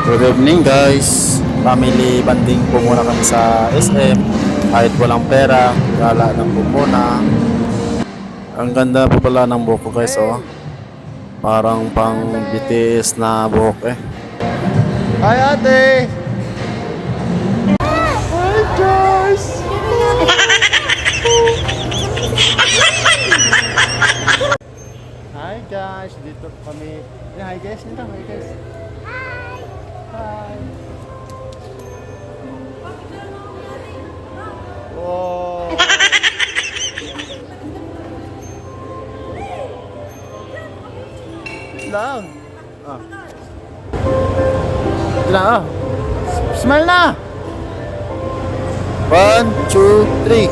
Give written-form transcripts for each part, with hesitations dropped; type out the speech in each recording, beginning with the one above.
Good evening guys. Family banding po muna kami sa SM. Kahit walang pera, gala ng po muna. Ang ganda po pala ng buhok ko guys, oh. Parang pang BTS na buhok eh. Hi ate! Hi guys! Hi guys! Dito kami. Hi guys! Dito, hi guys! Hi! Wow! Lang! Ah. Lang ah! Smile na! 1, 2, 3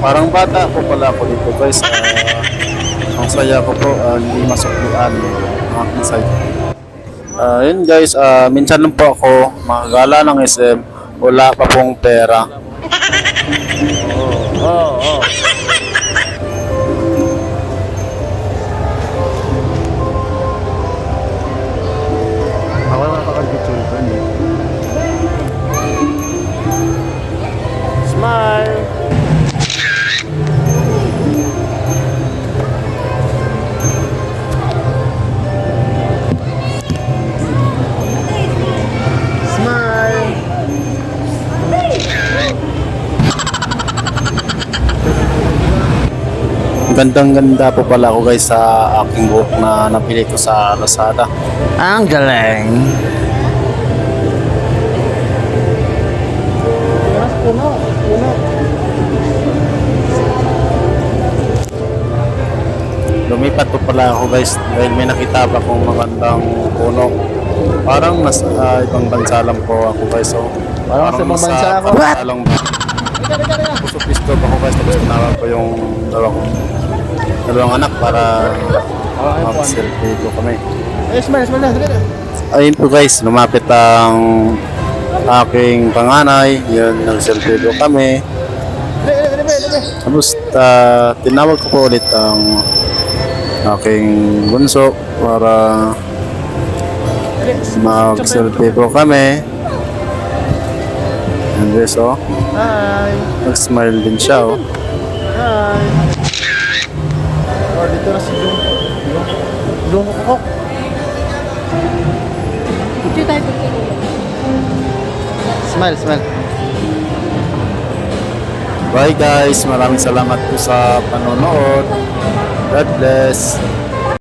parang bata po pala ako dito guys. Ang saya ko po, hindi masuklian ang aking side. Yun guys, minsan lang po ako makagala ng SM, wala pa pong pera. Oh. Ako naman nakakagpicture ko eh. Smile! Gandang-ganda po pala ako guys sa aking buhok na napili ko sa Lazada. Ang galing. Lumipat po pala ako guys dahil may nakita pa akong magandang puno. Parang mas ibang bansa lang po ako guys. So, Parang sa ibang bansa ako. What? Puso-pisto pa ako guys. Tapos tinawag ko yung dalawang anak para mag-selfie ko kami. Smile na. Ayun po guys, lumapit ang aking panganay. Yun, nag-selfie ko kami. Tapos tinawag ko po ulit ang aking bunso para mag-selfie po kami. And this, oh. Hi. Nag-smile din siya, oh. Hi. Dito na si Jungkook. Smile. Bye guys, maraming salamat po sa panonood. God bless.